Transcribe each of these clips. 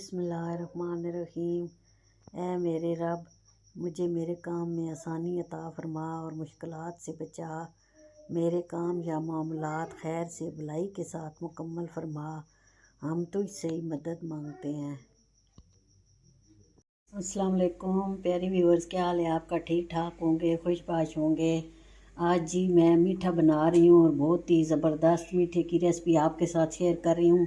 बिस्मिल्लाहिर्रहमानिर्रहीम। ऐ मेरे रब, मुझे मेरे काम में आसानी अता फरमा और मुश्किलात से बचा। मेरे काम या मामलात खैर से भलाई के साथ मुकम्मल फरमा। हम तुझसे ही मदद मांगते हैं। अस्सलाम वालेकुम प्यारी व्यूअर्स, क्या हाल है आपका? ठीक ठाक होंगे, खुशबाश होंगे। आज जी मैं मीठा बना रही हूँ और बहुत ही ज़बरदस्त मीठे की रेसिपी आपके साथ शेयर कर रही हूँ।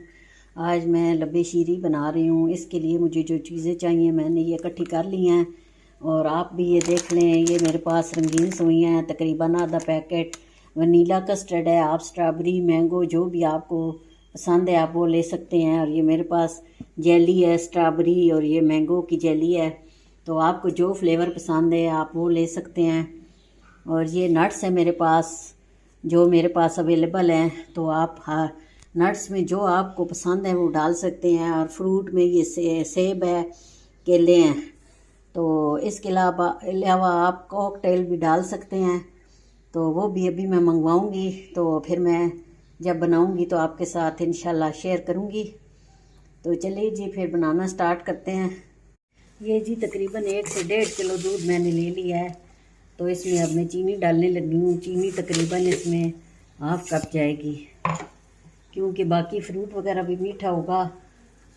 आज मैं लब्बे शीरी बना रही हूँ। इसके लिए मुझे जो चीज़ें चाहिए मैंने ये इकट्ठी कर ली हैं और आप भी ये देख लें। ये मेरे पास रंगीन सुइयाँ हैं, तकरीबन आधा पैकेट। वनीला कस्टर्ड है, आप स्ट्रॉबेरी मैंगो जो भी आपको पसंद है आप वो ले सकते हैं। और ये मेरे पास जेली है, स्ट्रॉबेरी और ये मैंगो की जेली है। तो आपको जो फ्लेवर पसंद है आप वो ले सकते हैं। और ये नट्स है मेरे पास, जो मेरे पास अवेलेबल हैं। तो आप नट्स में जो आपको पसंद है वो डाल सकते हैं। और फ्रूट में ये सेब है, केले हैं। तो इसके अलावा आप कॉकटेल भी डाल सकते हैं। तो वो भी अभी मैं मंगवाऊंगी, तो फिर मैं जब बनाऊंगी तो आपके साथ इंशाल्लाह शेयर करूंगी। तो चलिए जी फिर बनाना स्टार्ट करते हैं। ये जी तकरीबन 1 से 1.5 किलो दूध मैंने ले लिया है। तो इसमें अब मैं चीनी डालने लगी हूँ। चीनी तकरीबन इसमें हाफ कप जाएगी, क्योंकि बाकी फ्रूट वगैरह भी मीठा होगा।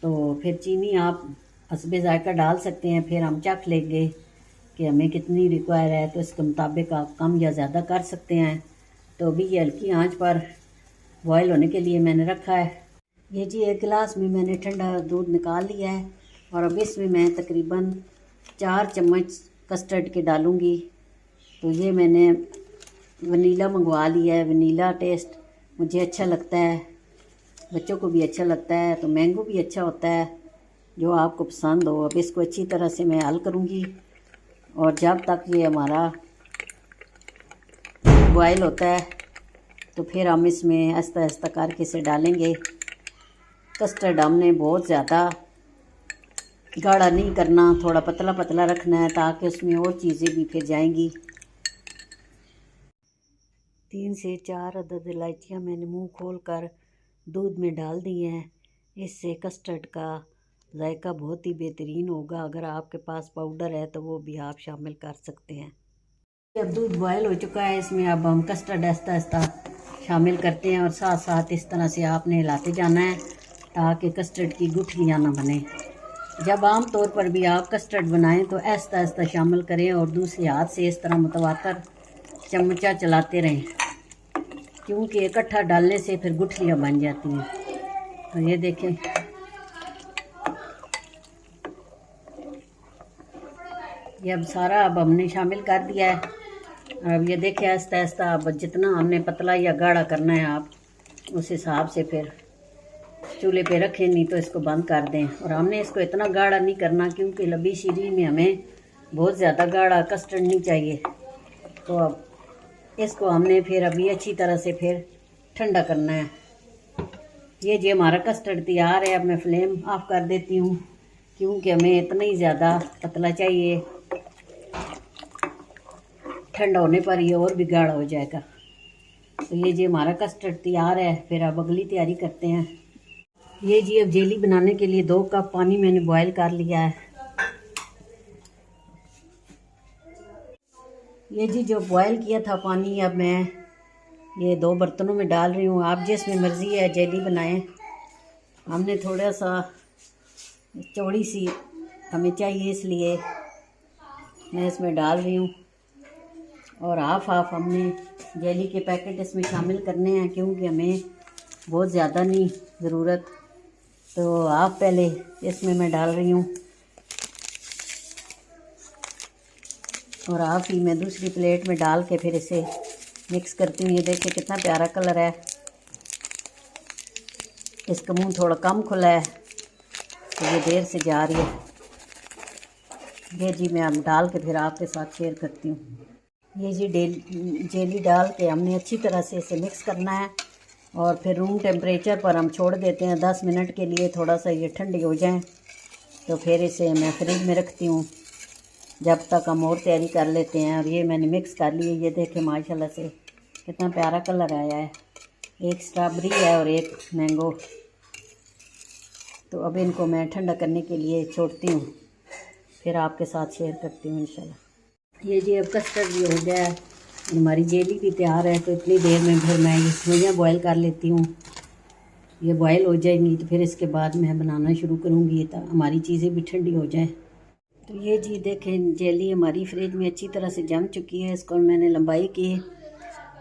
तो फिर चीनी आप हस्बे जायका डाल सकते हैं। फिर हम चख लेंगे कि हमें कितनी रिक्वायर है, तो इसके मुताबिक आप कम या ज़्यादा कर सकते हैं। तो अभी ये हल्की आंच पर बॉयल होने के लिए मैंने रखा है। ये जी 1 गिलास में मैंने ठंडा दूध निकाल लिया है और अब इसमें मैं तकरीबन 4 चम्मच कस्टर्ड के डालूँगी। तो ये मैंने वनीला मंगवा लिया है। वनीला टेस्ट मुझे अच्छा लगता है, बच्चों को भी अच्छा लगता है। तो मैंगो भी अच्छा होता है, जो आपको पसंद हो। अब इसको अच्छी तरह से मैं हल करूँगी और जब तक ये हमारा बॉयल होता है तो फिर हम इसमें आहिस्ता आहिस्ता करके इसे डालेंगे। कस्टर्ड हमने बहुत ज़्यादा गाढ़ा नहीं करना, थोड़ा पतला पतला रखना है, ताकि उसमें और चीज़ें भी फिर जाएंगी। 3 से 4 अदद इलायचियाँ मैंने मुंह खोल कर दूध में डाल दी हैं। इससे कस्टर्ड का जायका बहुत ही बेहतरीन होगा। अगर आपके पास पाउडर है तो वो भी आप शामिल कर सकते हैं। जब दूध बॉयल हो चुका है, इसमें अब हम कस्टर्ड आहिस्ता आहिस्ता शामिल करते हैं और साथ साथ इस तरह से आपने हिलाते जाना है ताकि कस्टर्ड की गुठलियाँ ना बने। जब आम तौर पर भी आप कस्टर्ड बनाएं तो आहिस्ता आहिस्ता शामिल करें और दूसरे हाथ से इस तरह मुतवातर चमचा चलाते रहें, क्योंकि इकट्ठा डालने से फिर गुठलियाँ बन जाती हैं। तो ये देखें, ये अब सारा अब हमने शामिल कर दिया है। अब ये देखें आहिस्ता आहिस्ता, अब जितना हमने पतला या गाढ़ा करना है आप उस हिसाब से फिर चूल्हे पे रखें, नहीं तो इसको बंद कर दें। और हमने इसको इतना गाढ़ा नहीं करना, क्योंकि लंबी शीरी में हमें बहुत ज़्यादा गाढ़ा कस्टर्ड नहीं चाहिए। तो अब इसको हमने फिर अभी अच्छी तरह से फिर ठंडा करना है। ये जी हमारा कस्टर्ड तैयार है। अब मैं फ्लेम ऑफ कर देती हूँ, क्योंकि हमें इतना ही ज़्यादा पतला चाहिए। ठंडा होने पर ये और भी गाढ़ा हो जाएगा। तो ये जी हमारा कस्टर्ड तैयार है। फिर अब अगली तैयारी करते हैं। ये जी अब जेली बनाने के लिए 2 कप पानी मैंने बॉयल कर लिया है। ये जी जो बॉयल किया था पानी, अब मैं ये 2 बर्तनों में डाल रही हूँ। आप जिसमें मर्ज़ी है जेली बनाएं। हमने थोड़ा सा चौड़ी सी हमें चाहिए, इसलिए मैं इसमें डाल रही हूँ। और हाफ हमने जेली के पैकेट इसमें शामिल करने हैं, क्योंकि हमें बहुत ज़्यादा नहीं ज़रूरत। तो हाफ पहले इसमें मैं डाल रही हूँ और हाफ ही मैं दूसरी प्लेट में डाल के फिर इसे मिक्स करती हूँ। ये देखिए कितना प्यारा कलर है। इसका मुंह थोड़ा कम खुला है तो ये देर से जा रही है। ये जी मैं अब डाल के फिर आपके साथ शेयर करती हूँ। ये जी जेली डाल के हमने अच्छी तरह से इसे मिक्स करना है और फिर रूम टेम्परेचर पर हम छोड़ देते हैं 10 मिनट के लिए। थोड़ा सा ये ठंडी हो जाए तो फिर इसे मैं फ्रिज में रखती हूँ, जब तक हम और तैयारी कर लेते हैं। और ये मैंने मिक्स कर लिए। ये देखें माशाल्लाह से कितना प्यारा कलर आया है। एक स्ट्रॉबेरी है और एक मैंगो। तो अब इनको मैं ठंडा करने के लिए छोड़ती हूँ, फिर आपके साथ शेयर करती हूँ इंशाल्लाह। ये जी अब कस्टर्ड भी हो गया है, हमारी जेली भी तैयार है। तो इतनी देर में फिर मैं ये सेवइयाँ बॉयल कर लेती हूँ। ये बॉयल हो जाएंगी तो फिर इसके बाद मैं बनाना शुरू करूँगी, ताकि हमारी चीज़ें भी ठंडी हो जाएं। तो ये जी देखें, जेली हमारी फ्रिज में अच्छी तरह से जम चुकी है। इसको मैंने लंबाई की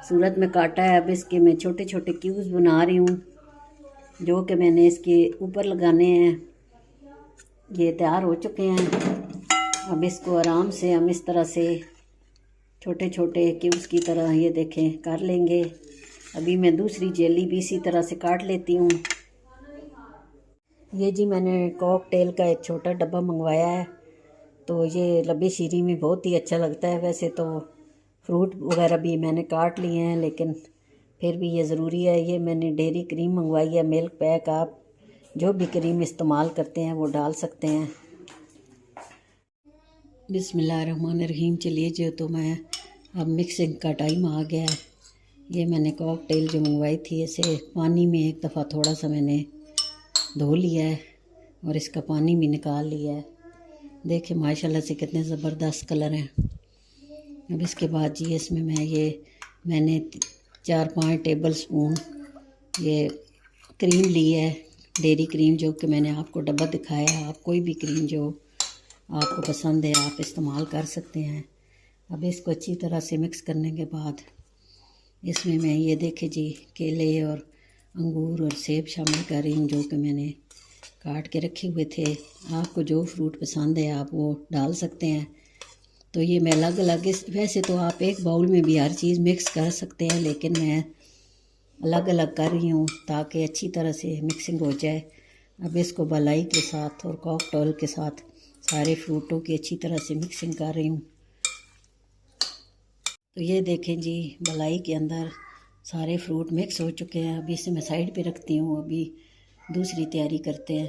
सूरत में काटा है। अब इसके मैं छोटे छोटे क्यूब्स बना रही हूँ, जो कि मैंने इसके ऊपर लगाने हैं। ये तैयार हो चुके हैं। अब इसको आराम से हम इस तरह से छोटे छोटे क्यूब्स की तरह ये देखें कर लेंगे। अभी मैं दूसरी जेली भी इसी तरह से काट लेती हूँ। ये जी मैंने कॉकटेल का एक छोटा डब्बा मंगवाया है। तो ये लबे शीरी में बहुत ही अच्छा लगता है। वैसे तो फ्रूट वगैरह भी मैंने काट लिए हैं, लेकिन फिर भी ये ज़रूरी है। ये मैंने डेयरी क्रीम मंगवाई है, मिल्क पैक। आप जो भी क्रीम इस्तेमाल करते हैं वो डाल सकते हैं। बिस्मिल्लाहिर्रहमानिर्रहीम। चलिए जो तो मैं अब मिक्सिंग का टाइम आ गया है। ये मैंने कॉकटेल जो मंगवाई थी, इसे पानी में एक दफ़ा थोड़ा सा मैंने धो लिया है और इसका पानी भी निकाल लिया है। देखिए माशाल्लाह से कितने ज़बरदस्त कलर हैं। अब इसके बाद जी इसमें मैंने 4-5 टेबल स्पून ये क्रीम ली है, डेयरी क्रीम, जो कि मैंने आपको डब्बा दिखाया है। आप कोई भी क्रीम जो आपको पसंद है आप इस्तेमाल कर सकते हैं। अब इसको अच्छी तरह से मिक्स करने के बाद इसमें मैं ये देखे जी केले और अंगूर और सेब शामिल कर रही हूँ, जो कि मैंने काट के रखे हुए थे। आपको जो फ्रूट पसंद है आप वो डाल सकते हैं। तो ये मैं अलग अलग वैसे तो आप एक बाउल में भी हर चीज़ मिक्स कर सकते हैं, लेकिन मैं अलग अलग कर रही हूँ ताकि अच्छी तरह से मिक्सिंग हो जाए। अब इसको मलाई के साथ और कॉकटेल के साथ सारे फ्रूटों की अच्छी तरह से मिक्सिंग कर रही हूँ। तो ये देखें जी मलाई के अंदर सारे फ्रूट मिक्स हो चुके हैं। अभी इसे मैं साइड पे रखती हूँ, अभी दूसरी तैयारी करते हैं।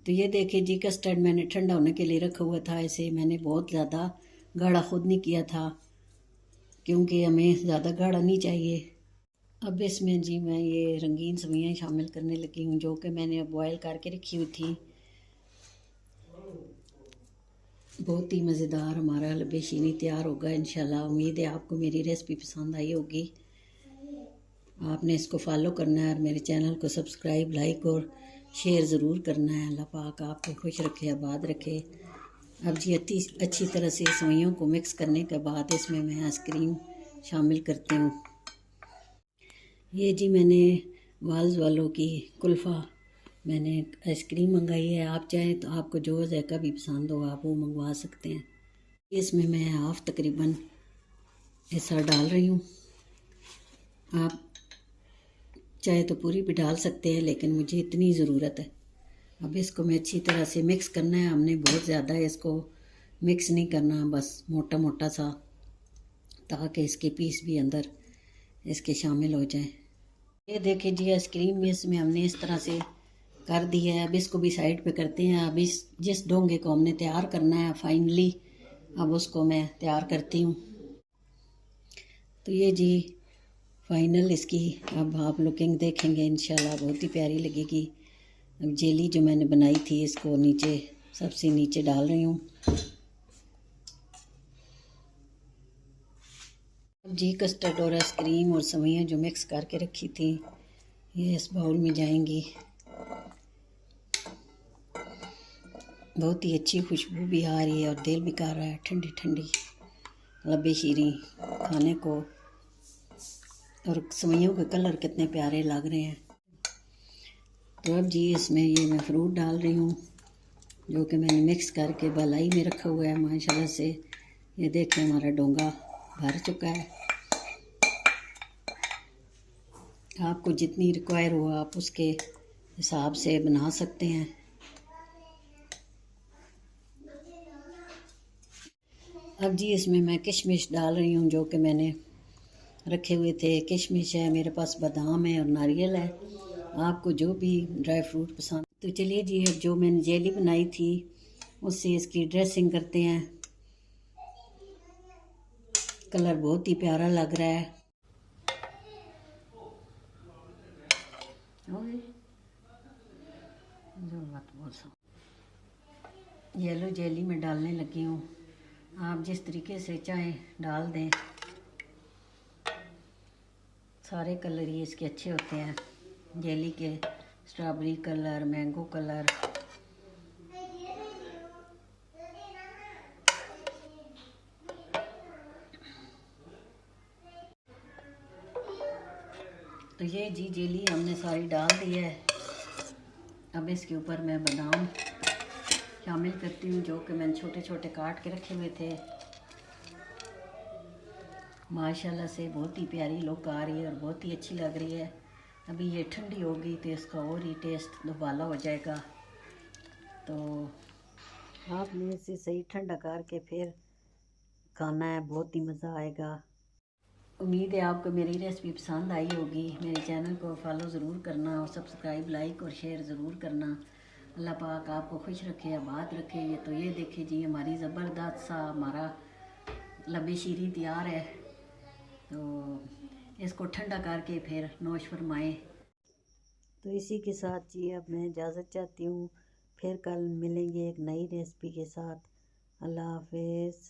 तो ये देखिए जी कस्टर्ड मैंने ठंडा होने के लिए रखा हुआ था। इसे मैंने बहुत ज़्यादा गाढ़ा खुद नहीं किया था, क्योंकि हमें ज़्यादा गाढ़ा नहीं चाहिए। अब इसमें जी मैं ये रंगीन सेवइयाँ शामिल करने लगी हूँ, जो कि मैंने अब बॉयल करके रखी हुई थी। बहुत ही मज़ेदार हमारा लबे शीनी तैयार होगा इंशाल्लाह। उम्मीद है आपको मेरी रेसिपी पसंद आई होगी। आपने इसको फॉलो करना है और मेरे चैनल को सब्सक्राइब, लाइक और शेयर ज़रूर करना है। अल्लाह पाक आपको खुश रखे, आबाद रखे। अब जी अच्छी तरह से सेवइयों को मिक्स करने के बाद इसमें मैं आइसक्रीम शामिल करती हूँ। ये जी मैंने वाल्स वालों की कुल्फ़ा मैंने आइसक्रीम मंगाई है। आप चाहें तो आपको जो ज़ायका भी पसंद हो आप वो मंगवा सकते हैं। इसमें मैं हाफ़ तकरीबन हिस्सा डाल रही हूँ। आप चाहे तो पूरी भी डाल सकते हैं, लेकिन मुझे इतनी ज़रूरत है। अब इसको मैं अच्छी तरह से मिक्स करना है। हमने बहुत ज़्यादा इसको मिक्स नहीं करना, बस मोटा मोटा सा, ताकि इसके पीस भी अंदर इसके शामिल हो जाएं। ये देखिए जी आइसक्रीम भी इसमें हमने इस तरह से कर दी है। अब इसको भी साइड पे करते हैं। अब जिस डोंगे को हमने तैयार करना है फाइनली, अब उसको मैं तैयार करती हूँ। तो ये जी फाइनल इसकी अब आप लुकिंग देखेंगे इंशाल्लाह बहुत ही प्यारी लगेगी। अब जेली जो मैंने बनाई थी इसको नीचे सबसे नीचे डाल रही हूँ। अब जी कस्टर्ड और आइसक्रीम और सेवइयाँ जो मिक्स करके रखी थी ये इस बाउल में जाएंगी। बहुत ही अच्छी खुशबू भी आ रही है और दिल भी कर रहा है ठंडी ठंडी लबे शीरी खाने को। और सेवइयों के कलर कितने प्यारे लग रहे हैं। तो अब जी इसमें ये मैं फ्रूट डाल रही हूँ, जो कि मैंने मिक्स करके मलाई में रखा हुआ है। माशाल्लाह से ये देखें हमारा डोंगा भर चुका है। आपको जितनी रिक्वायर हो आप उसके हिसाब से बना सकते हैं। अब जी इसमें मैं किशमिश डाल रही हूँ, जो कि मैंने रखे हुए थे। किशमिश है, मेरे पास बादाम है और नारियल है। आपको जो भी ड्राई फ्रूट पसंद। तो चलिए जी अब जो मैंने जेली बनाई थी उससे इसकी ड्रेसिंग करते हैं। कलर बहुत ही प्यारा लग रहा है। मत बोल सो। येलो जेली में डालने लगी हूँ। आप जिस तरीके से चाहें डाल दें। सारे कलर ही इसके अच्छे होते हैं जेली के, स्ट्रॉबेरी कलर, मैंगो कलर। तो ये जी जेली हमने सारी डाल दी है। अब इसके ऊपर मैं बादाम शामिल करती हूँ जो कि मैंने छोटे छोटे काट के रखे हुए थे। माशाल्लाह से बहुत ही प्यारी लुक आ रही है और बहुत ही अच्छी लग रही है। अभी ये ठंडी होगी तो इसका और ही टेस्ट दुबाला हो जाएगा। तो आपने इसे सही ठंडा करके फिर खाना है, बहुत ही मज़ा आएगा। उम्मीद है आपको मेरी रेसिपी पसंद आई होगी। मेरे चैनल को फॉलो ज़रूर करना और सब्सक्राइब, लाइक और शेयर ज़रूर करना। अल्लाह पाक आपको खुश रखे, आबाद रखे। ये तो ये देखिए जी हमारी ज़बरदस्त सा हमारा लबे शीरी तैयार है। तो इसको ठंडा करके फिर नोश फरमाएँ। तो इसी के साथ जी अब मैं इजाज़त चाहती हूँ। फिर कल मिलेंगे एक नई रेसिपी के साथ। अल्लाह हाफिज़।